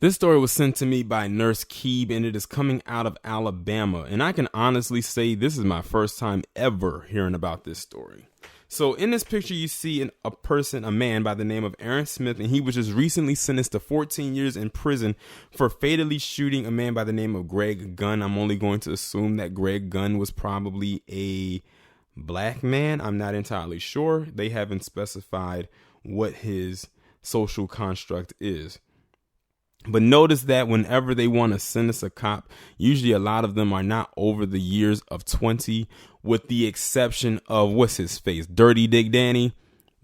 This story was sent to me by Nurse Keeb, and it is coming out of Alabama. And I can honestly say this is my first time ever hearing about this story. So in this picture, you see a man by the name of Aaron Smith, and he was just recently sentenced to 14 years in prison for fatally shooting a man by the name of Greg Gunn. I'm only going to assume that Greg Gunn was probably a black man. I'm not entirely sure. They haven't specified what his social construct is. But notice that whenever they want to sentence a cop, usually a lot of them are not over the years of 20, with the exception of what's his face, Dirty Dick Danny.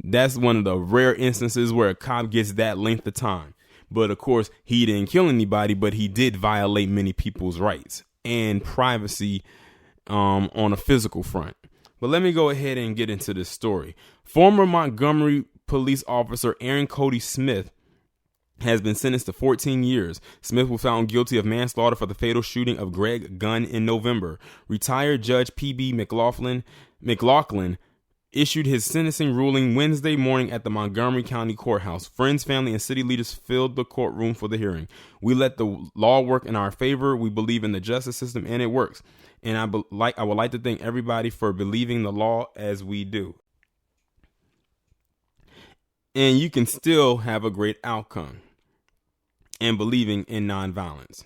That's one of the rare instances where a cop gets that length of time. But of course, he didn't kill anybody, but he did violate many people's rights and privacy on a physical front. But let me go ahead and get into this story. Former Montgomery police officer Aaron Cody Smith has been sentenced to 14 years. Smith was found guilty of manslaughter for the fatal shooting of Greg Gunn in November. Retired Judge P.B. McLaughlin issued his sentencing ruling Wednesday morning at the Montgomery County Courthouse. Friends, family, and city leaders filled the courtroom for the hearing. We let the law work in our favor. We believe in the justice system, and it works. And I would like to thank everybody for believing the law as we do. And you can still have a great outcome and believing in nonviolence.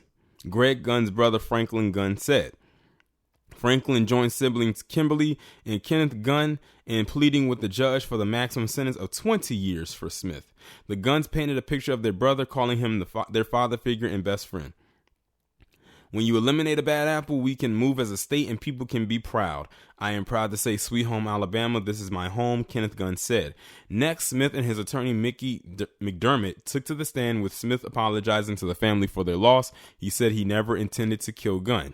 Greg Gunn's brother Franklin Gunn said. Franklin joined siblings Kimberly and Kenneth Gunn in pleading with the judge for the maximum sentence of 20 years for Smith. The Gunns painted a picture of their brother, calling him their father figure and best friend. When you eliminate a bad apple, we can move as a state and people can be proud. I am proud to say, sweet home Alabama, this is my home, Kenneth Gunn said. Next, Smith and his attorney Mickey McDermott took to the stand, with Smith apologizing to the family for their loss. He said he never intended to kill Gunn.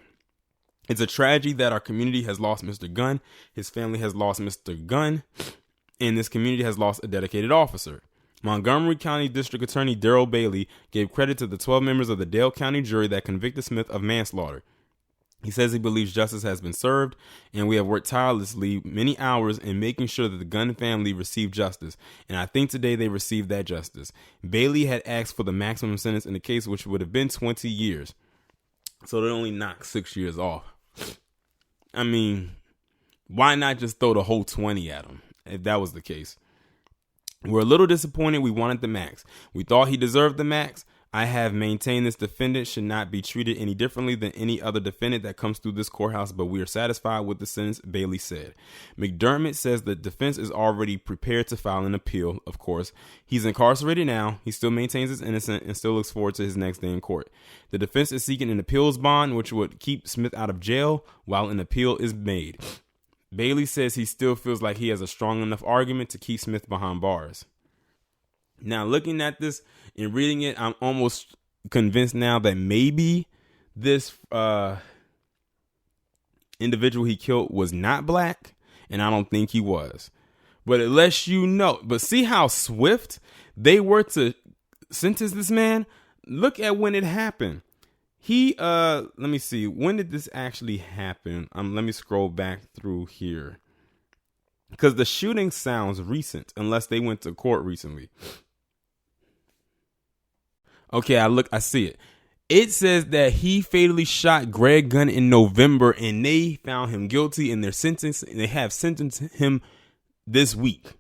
It's a tragedy that our community has lost Mr. Gunn, his family has lost Mr. Gunn, and this community has lost a dedicated officer. Montgomery County District Attorney Darrell Bailey gave credit to the 12 members of the Dale County jury that convicted Smith of manslaughter. He says he believes justice has been served, and we have worked tirelessly many hours in making sure that the Gunn family received justice, and I think today they received that justice. Bailey had asked for the maximum sentence in the case, which would have been 20 years. So they only knocked 6 years off. I mean, why not just throw the whole 20 at him if that was the case? We're a little disappointed. We wanted the max. We thought he deserved the max. I have maintained this defendant should not be treated any differently than any other defendant that comes through this courthouse, but we are satisfied with the sentence, Bailey said. McDermott says the defense is already prepared to file an appeal, of course. He's incarcerated now. He still maintains his innocence and still looks forward to his next day in court. The defense is seeking an appeals bond, which would keep Smith out of jail while an appeal is made. Bailey says he still feels like he has a strong enough argument to keep Smith behind bars. Now, looking at this and reading it, I'm almost convinced now that maybe this individual he killed was not black, and I don't think he was. But it lets you know. But see how swift they were to sentence this man? Look at when it happened. Let me see. When did this actually happen? Let me scroll back through here. Because the shooting sounds recent, unless they went to court recently. Okay, I see it. It says that he fatally shot Greg Gunn in November, and they found him guilty in their sentence, and they have sentenced him this week.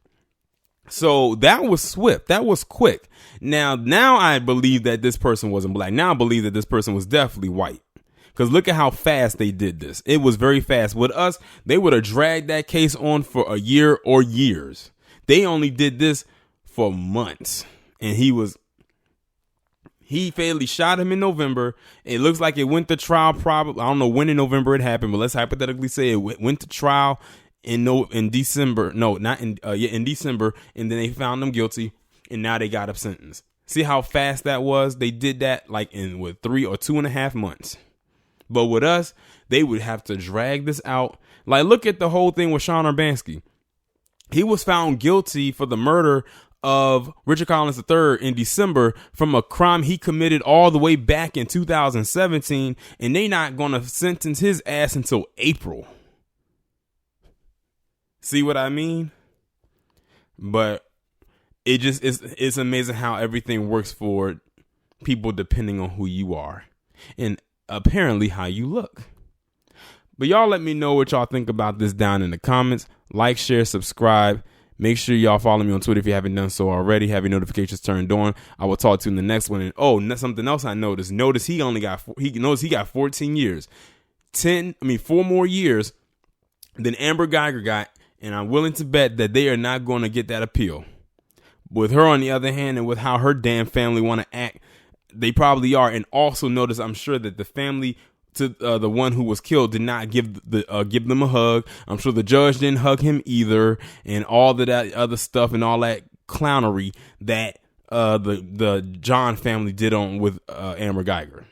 So that was swift. That was quick. Now I believe that this person wasn't black. Now I believe that this person was definitely white. Because look at how fast they did this. It was very fast. With us, they would have dragged that case on for a year or years. They only did this for months. And he fatally shot him in November. It looks like it went to trial probably. I don't know when in November it happened, but let's hypothetically say it went to trial in December. No, not in December. And then they found him guilty, and now they got him sentenced. See how fast that was? They did that like in 3 or 2.5 months. But with us, they would have to drag this out. Like, look at the whole thing with Sean Urbanski. He was found guilty for the murder of Richard Collins III in December from a crime he committed all the way back in 2017, and they not going to sentence his ass until April. See what I mean? But it just it's amazing how everything works for people depending on who you are and apparently how you look. But y'all let me know what y'all think about this down in the comments. Like, share, subscribe. Make sure y'all follow me on Twitter if you haven't done so already. Have your notifications turned on. I will talk to you in the next one. And something else I noticed. Notice he got 14 years. 4 more years than Amber Geiger got, and I'm willing to bet that they are not going to get that appeal. With her, on the other hand, and with how her damn family want to act, they probably are. And also notice, I'm sure that the family to the one who was killed did not give them a hug. I'm sure the judge didn't hug him either, and all of that other stuff and all that clownery that the John family did on with Amber Geiger.